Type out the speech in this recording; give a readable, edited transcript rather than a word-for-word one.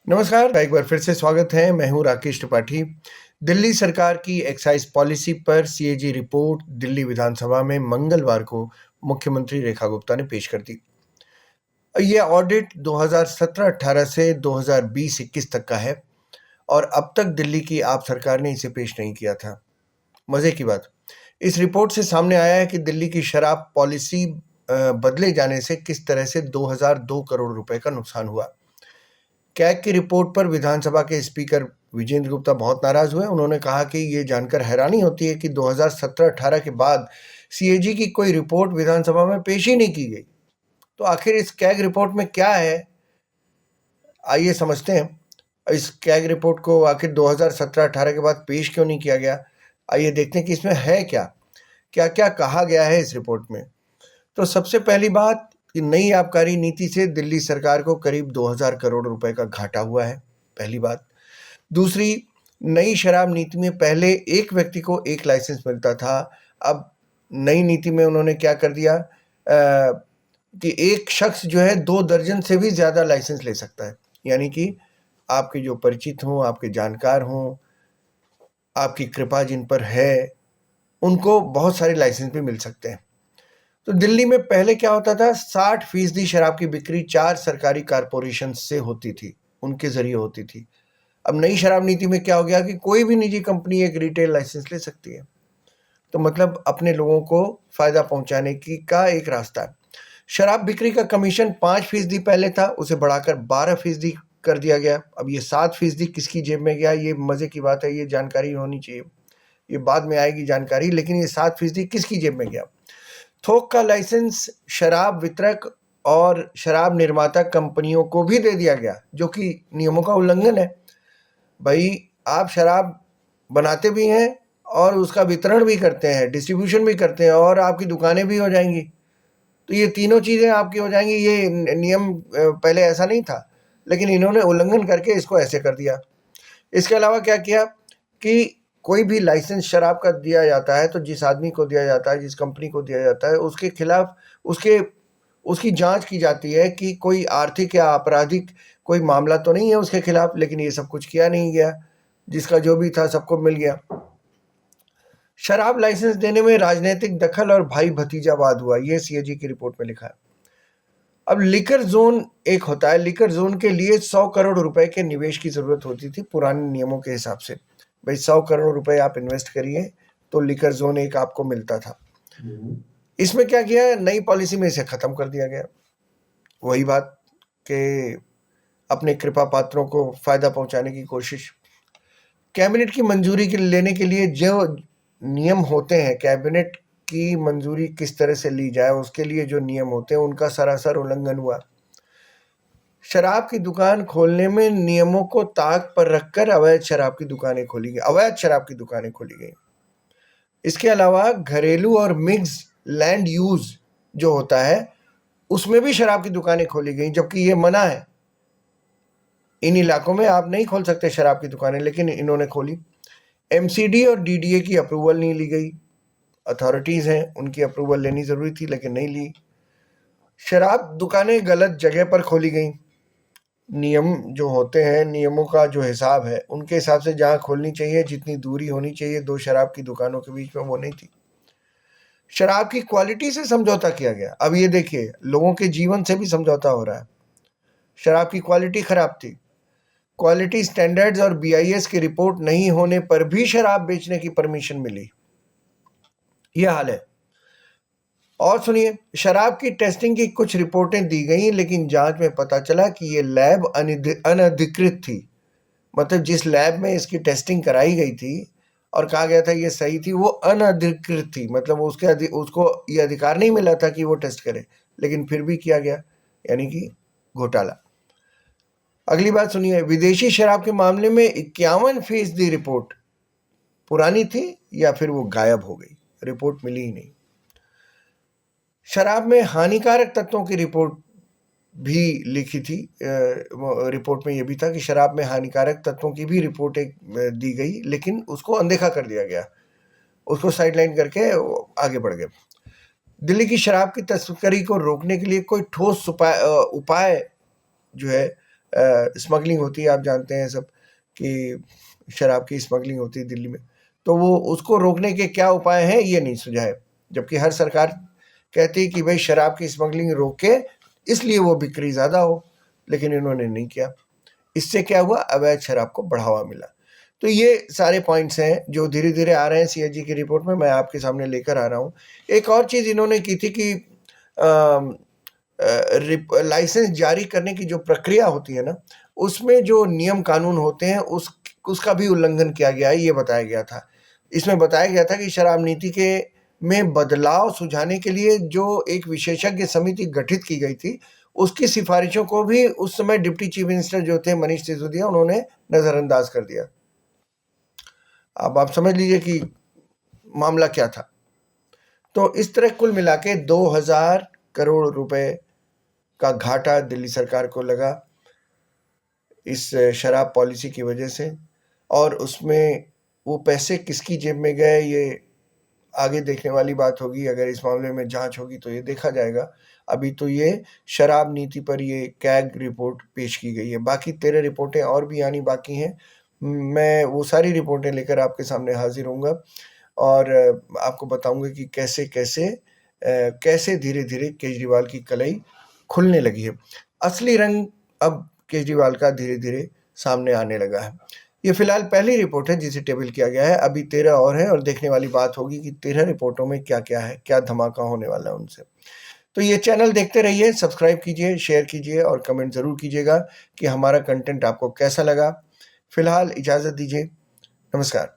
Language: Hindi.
नमस्कार, एक बार फिर से स्वागत है। मैं हूँ राकेश त्रिपाठी। दिल्ली सरकार की एक्साइज पॉलिसी पर सीएजी रिपोर्ट दिल्ली विधानसभा में मंगलवार को मुख्यमंत्री रेखा गुप्ता ने पेश कर दी। ये ऑडिट 2017-18 से 2020-21 तक का है और अब तक दिल्ली की आप सरकार ने इसे पेश नहीं किया था। मजे की बात, इस रिपोर्ट से सामने आया है कि दिल्ली की शराब पॉलिसी बदले जाने से किस तरह से 2002 करोड़ रुपए का नुकसान हुआ। कैग की रिपोर्ट पर विधानसभा के स्पीकर विजेंद्र गुप्ता बहुत नाराज हुए। उन्होंने कहा कि ये जानकर हैरानी होती है कि 2017-18 के बाद सीएजी की कोई रिपोर्ट विधानसभा में पेश ही नहीं की गई। तो आखिर इस कैग रिपोर्ट में क्या है, आइए समझते हैं। इस कैग रिपोर्ट को आखिर 2017-18 के बाद पेश क्यों नहीं किया गया। आइए देखते हैं कि इसमें है क्या क्या क्या कहा गया है इस रिपोर्ट में। तो सबसे पहली बात कि नई आबकारी नीति से दिल्ली सरकार को करीब 2000 करोड़ रुपए का घाटा हुआ है, पहली बात। दूसरी, नई शराब नीति में पहले एक व्यक्ति को एक लाइसेंस मिलता था। अब नई नीति में उन्होंने क्या कर दिया कि एक शख्स जो है 2 दर्जन से भी ज़्यादा लाइसेंस ले सकता है। यानी कि आपके जो परिचित हों, आपके जानकार हों, आपकी कृपा जिन पर है, उनको बहुत सारे लाइसेंस भी मिल सकते हैं। तो दिल्ली में पहले क्या होता था, 60% शराब की बिक्री 4 सरकारी कारपोरेशन से होती थी, उनके ज़रिए होती थी। अब नई शराब नीति में क्या हो गया कि कोई भी निजी कंपनी एक रिटेल लाइसेंस ले सकती है। तो मतलब अपने लोगों को फ़ायदा पहुंचाने की का एक रास्ता है। शराब बिक्री का कमीशन 5% पहले था, उसे बढ़ाकर 12% कर दिया गया। अब ये 7% किसकी जेब में गया, ये मज़े की बात है, ये जानकारी होनी चाहिए। ये बाद में आएगी जानकारी, लेकिन ये 7% किसकी जेब में गया। थोक का लाइसेंस शराब वितरक और शराब निर्माता कंपनियों को भी दे दिया गया, जो कि नियमों का उल्लंघन है। भाई, आप शराब बनाते भी हैं और उसका वितरण भी करते हैं, डिस्ट्रीब्यूशन भी करते हैं और आपकी दुकानें भी हो जाएंगी। तो ये तीनों चीज़ें आपकी हो जाएंगी। ये नियम पहले ऐसा नहीं था, लेकिन इन्होंने उल्लंघन करके इसको ऐसे कर दिया। इसके अलावा क्या किया कि कोई भी लाइसेंस शराब का दिया जाता है तो जिस आदमी को दिया जाता है, जिस कंपनी को दिया जाता है, उसके खिलाफ उसकी जांच की जाती है कि कोई आर्थिक या आपराधिक कोई मामला तो नहीं है उसके खिलाफ। लेकिन ये सब कुछ किया नहीं गया, जिसका जो भी था सबको मिल गया। शराब लाइसेंस देने में राजनीतिक दखल और भाई भतीजावाद हुआ, ये सीएजी की रिपोर्ट में लिखा है। अब लिकर जोन एक होता है, लिकर जोन के लिए 100 करोड़ रुपए के निवेश की जरूरत होती थी पुराने नियमों के हिसाब से। भाई 100 करोड़ रुपए आप इन्वेस्ट करिए तो लिकर जोन एक आपको मिलता था। इसमें क्या किया, नई पॉलिसी में इसे खत्म कर दिया गया। वही बात कि अपने कृपा पात्रों को फायदा पहुंचाने की कोशिश। कैबिनेट की मंजूरी लेने के लिए जो नियम होते हैं, कैबिनेट की मंजूरी किस तरह से ली जाए उसके लिए जो नियम होते हैं, उनका सरासर उल्लंघन हुआ। शराब की दुकान खोलने में नियमों को ताक पर रखकर अवैध शराब की दुकानें खोली गई। इसके अलावा घरेलू और मिक्स लैंड यूज जो होता है, उसमें भी शराब की दुकानें खोली गई, जबकि ये मना है। इन इलाकों में आप नहीं खोल सकते शराब की दुकानें, लेकिन इन्होंने खोली। एमसीडी और डीडीए की अप्रूवल नहीं ली गई। अथॉरिटीज़ हैं, उनकी अप्रूवल लेनी ज़रूरी थी लेकिन नहीं ली। शराब दुकानें गलत जगह पर खोली गई। नियम जो होते हैं, नियमों का जो हिसाब है, उनके हिसाब से जहाँ खोलनी चाहिए, जितनी दूरी होनी चाहिए 2 शराब की दुकानों के बीच में, वो नहीं थी। शराब की क्वालिटी से समझौता किया गया। अब ये देखिए, लोगों के जीवन से भी समझौता हो रहा है। शराब की क्वालिटी खराब थी। क्वालिटी स्टैंडर्ड्स और बीआईएस की रिपोर्ट नहीं होने पर भी शराब बेचने की परमिशन मिली। यह हाल है। और सुनिए, शराब की टेस्टिंग की कुछ रिपोर्टें दी गई, लेकिन जांच में पता चला कि ये लैब अनधिकृत थी। मतलब जिस लैब में इसकी टेस्टिंग कराई गई थी और कहा गया था ये सही थी, वो अनधिकृत थी। मतलब उसको ये अधिकार नहीं मिला था कि वो टेस्ट करे, लेकिन फिर भी किया गया, यानी कि घोटाला। अगली बात सुनिए, विदेशी शराब के मामले में 51% रिपोर्ट पुरानी थी या फिर वो गायब हो गई, रिपोर्ट मिली ही नहीं। शराब में हानिकारक तत्वों की रिपोर्ट भी लिखी थी। रिपोर्ट में ये भी था कि शराब में हानिकारक तत्वों की भी रिपोर्ट एक दी गई, लेकिन उसको अनदेखा कर दिया गया, उसको साइडलाइन करके आगे बढ़ गए। दिल्ली की शराब की तस्करी को रोकने के लिए कोई ठोस उपाय जो है स्मगलिंग होती है, आप जानते हैं सब कि शराब की स्मगलिंग होती है दिल्ली में। तो वो उसको रोकने के क्या उपाय हैं, ये नहीं सुझाए। जबकि हर सरकार कहती है कि भई शराब की स्मगलिंग रोके, इसलिए वो बिक्री ज़्यादा हो, लेकिन इन्होंने नहीं किया। इससे क्या हुआ, अवैध शराब को बढ़ावा मिला। तो ये सारे पॉइंट्स हैं जो धीरे-धीरे आ रहे हैं सीएजी की रिपोर्ट में, मैं आपके सामने लेकर आ रहा हूँ। एक और चीज़ इन्होंने की थी कि लाइसेंस जारी करने की जो प्रक्रिया होती है ना, उसमें जो नियम कानून होते हैं उसका भी उल्लंघन किया गया है, ये बताया गया था। इसमें बताया गया था कि शराब नीति के में बदलाव सुझाने के लिए जो एक विशेषज्ञ समिति गठित की गई थी, उसकी सिफारिशों को भी उस समय डिप्टी चीफ मिनिस्टर जो थे मनीष सिसोदिया, उन्होंने नज़रअंदाज कर दिया। अब आप समझ लीजिए कि मामला क्या था। तो इस तरह कुल मिला के 2000 करोड़ रुपए का घाटा दिल्ली सरकार को लगा इस शराब पॉलिसी की वजह से, और उसमें वो पैसे किसकी जेब में गए, ये आगे देखने वाली बात होगी। अगर इस मामले में जांच होगी तो ये देखा जाएगा। अभी तो ये शराब नीति पर ये कैग रिपोर्ट पेश की गई है, बाकी 13 रिपोर्टें और भी आनी बाकी हैं। मैं वो सारी रिपोर्टें लेकर आपके सामने हाजिर होऊंगा और आपको बताऊंगा कि कैसे धीरे धीरे केजरीवाल की कलई खुलने लगी है। असली रंग अब केजरीवाल का धीरे धीरे सामने आने लगा है। ये फिलहाल पहली रिपोर्ट है जिसे टेबल किया गया है, अभी 13 और हैं और देखने वाली बात होगी कि 13 रिपोर्टों में क्या-क्या है, क्या धमाका होने वाला है उनसे। तो ये चैनल देखते रहिए, सब्सक्राइब कीजिए, शेयर कीजिए और कमेंट ज़रूर कीजिएगा कि हमारा कंटेंट आपको कैसा लगा। फिलहाल इजाज़त दीजिए। नमस्कार।